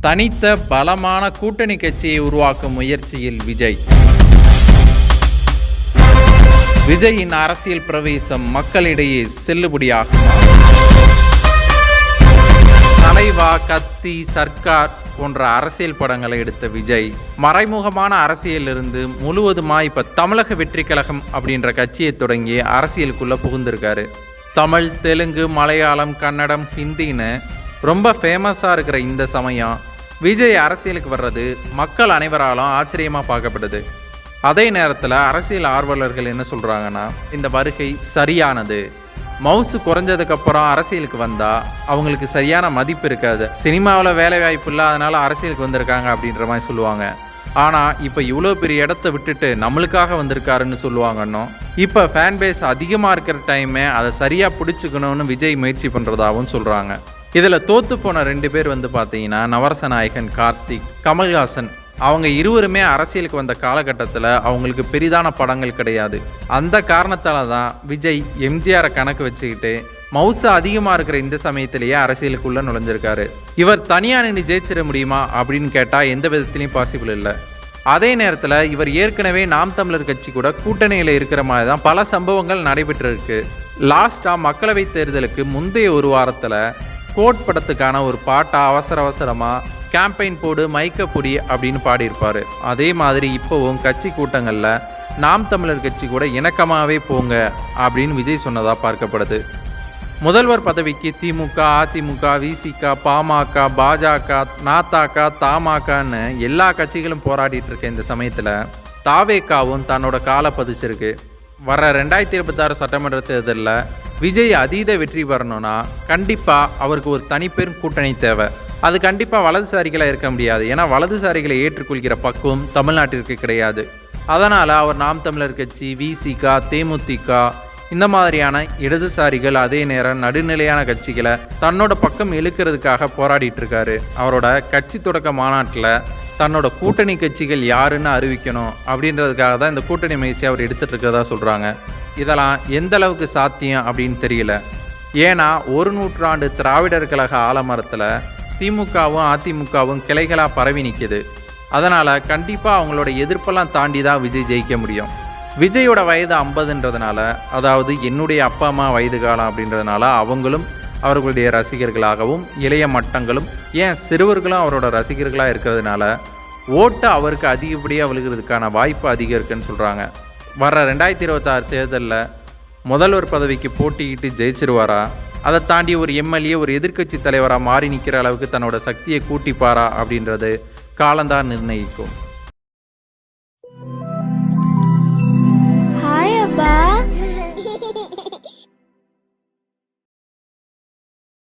தனித்த பலமான கூட்டணி கட்சியை உருவாக்கும் முயற்சியில் விஜய். விஜயின் அரசியல் பிரவேசம் மக்களிடையே செல்லுபடியாகுமா? தலைவா, கத்தி, சர்க்கார் போன்ற அரசியல் படங்களை எடுத்த விஜய் மறைமுகமான அரசியலிருந்து முழுவதுமா இப்ப தமிழக வெற்றி கழகம் அப்படின்ற கட்சியை தொடங்கி அரசியலுக்குள்ள புகுந்திருக்காரு. தமிழ், தெலுங்கு, மலையாளம், கன்னடம், ஹிந்தின்னு ரொம்ப ஃபேமஸாக இருக்கிற இந்த சமயம் விஜய் அரசியலுக்கு வர்றது மக்கள் அனைவராலும் ஆச்சரியமாக பார்க்கப்படுது. அதே நேரத்தில் அரசியல் ஆர்வலர்கள் என்ன சொல்கிறாங்கன்னா, இந்த வருகை சரியானது. மவுசு குறைஞ்சதுக்கப்புறம் அரசியலுக்கு வந்தால் அவங்களுக்கு சரியான மதிப்பு இருக்காது. சினிமாவில் வேலை வாய்ப்பு இல்லை, அதனால் அரசியலுக்கு வந்திருக்காங்க அப்படின்ற மாதிரி சொல்லுவாங்க. ஆனால் இப்போ இவ்வளோ பெரிய இடத்த விட்டுட்டு நம்மளுக்காக வந்திருக்காருன்னு சொல்லுவாங்கன்னோ. இப்போ ஃபேன் பேஸ் அதிகமாக இருக்கிற டைமே அதை சரியாக பிடிச்சிக்கணும்னு விஜய் முயற்சி பண்ணுறதாகவும் சொல்கிறாங்க. இதில் தோற்று போன 2 பேர் பார்த்தீங்கன்னா நவரச நாயகன் கார்த்திக், கமல்ஹாசன். அவங்க இருவருமே அரசியலுக்கு வந்த காலகட்டத்தில் அவங்களுக்கு பெரிதான படங்கள் கிடையாது. அந்த காரணத்தால் தான் விஜய் எம்ஜிஆரை கணக்கு வச்சுக்கிட்டு மவுசு அதிகமாக இருக்கிற இந்த சமயத்திலேயே அரசியலுக்குள்ளே நுழைஞ்சிருக்காரு. இவர் தனியாக நின்று ஜெயிச்சிட முடியுமா அப்படின்னு கேட்டால் எந்த விதத்துலையும் பாசிபிள் இல்லை. அதே நேரத்தில் இவர் ஏற்கனவே நாம் தமிழர் கட்சி கூட கூட்டணியில் இருக்கிற மாதிரி தான் பல சம்பவங்கள் நடைபெற்றிருக்கு. லாஸ்ட்டாக மக்களவை தேர்தலுக்கு முந்தைய ஒரு வாரத்தில் கோட் படத்துக்கான ஒரு பாட்டை அவசரமாக கேம்பெயின் போடு மைக்க பொடி அப்படின்னு பாடியிருப்பார். அதே மாதிரி இப்போவும் கட்சி கூட்டங்களில் நாம் தமிழர் கட்சி கூட இணக்கமாகவே போங்க அப்படின்னு விஜய் சொன்னதாக பார்க்கப்படுது. முதல்வர் பதவிக்கு திமுக, அதிமுக, விசிக, பாமக, பாஜக, நாதக, தமாகன்னு எல்லா கட்சிகளும் போராடிட்டு இருக்க இந்த சமயத்தில் தாவேகாவும் தன்னோட காலை பதிச்சிருக்கு. வர 2026 சட்டமன்ற தேர்தலில் விஜய் அதீத வெற்றி பெறணும்னா கண்டிப்பாக அவருக்கு ஒரு தனிப்பெரும் கூட்டணி தேவை. அது கண்டிப்பாக வலதுசாரிகளாக இருக்க முடியாது. ஏன்னா வலதுசாரிகளை ஏற்றுக்கொள்கிற பக்குவம் தமிழ்நாட்டிற்கு கிடையாது. அதனால் அவர் நாம் தமிழர் கட்சி, விசிக, தேமுதிக இந்த மாதிரியான இடதுசாரிகள், அதே நேரம் நடுநிலையான கட்சிகளை தன்னோட பக்கம் இழுக்கிறதுக்காக போராடிட்டு இருக்காரு. அவரோட கட்சி தொடக்க மாநாட்டில் தன்னோட கூட்டணி கட்சிகள் யாருன்னு அறிவிக்கணும் அப்படின்றதுக்காக தான் இந்த கூட்டணி முயற்சி அவர் எடுத்துகிட்டு இருக்கிறதா சொல்கிறாங்க. இதெல்லாம் எந்த அளவுக்கு சாத்தியம் அப்படின்னு தெரியல. ஏன்னா 1 நூற்றாண்டு திராவிடர் கழக ஆலமரத்தில் திமுகவும் அதிமுகவும் கிளைகளாக பரவி நிற்கிது. அதனால் கண்டிப்பாக அவங்களோட எதிர்ப்பெல்லாம் தாண்டி தான் விஜய் ஜெயிக்க முடியும். விஜயோட வயது 50ன்றதுனால, அதாவது என்னுடைய அப்பா அம்மா வயது காலம் அப்படின்றதுனால அவங்களும் அவர்களுடைய ரசிகர்களாகவும், இளைய மட்டங்களும் ஏன் சிறுவர்களும் அவரோட ரசிகர்களாக இருக்கிறதுனால ஓட்டு அவருக்கு அதிகப்படியாக விழுகிறதுக்கான வாய்ப்பு அதிகம் இருக்குன்னு சொல்கிறாங்க. வர்ற 2026 தேர்தலில் முதல்வர் பதவிக்கு போட்டிக்கிட்டு ஜெயிச்சிருவாரா? அதை தாண்டி ஒரு எம்எல்ஏ, ஒரு எதிர்க்கட்சி தலைவராக மாறி நிற்கிற அளவுக்கு தன்னோட சக்தியை கூட்டிப்பாரா அப்படின்றது காலந்தான் நிர்ணயிக்கும்.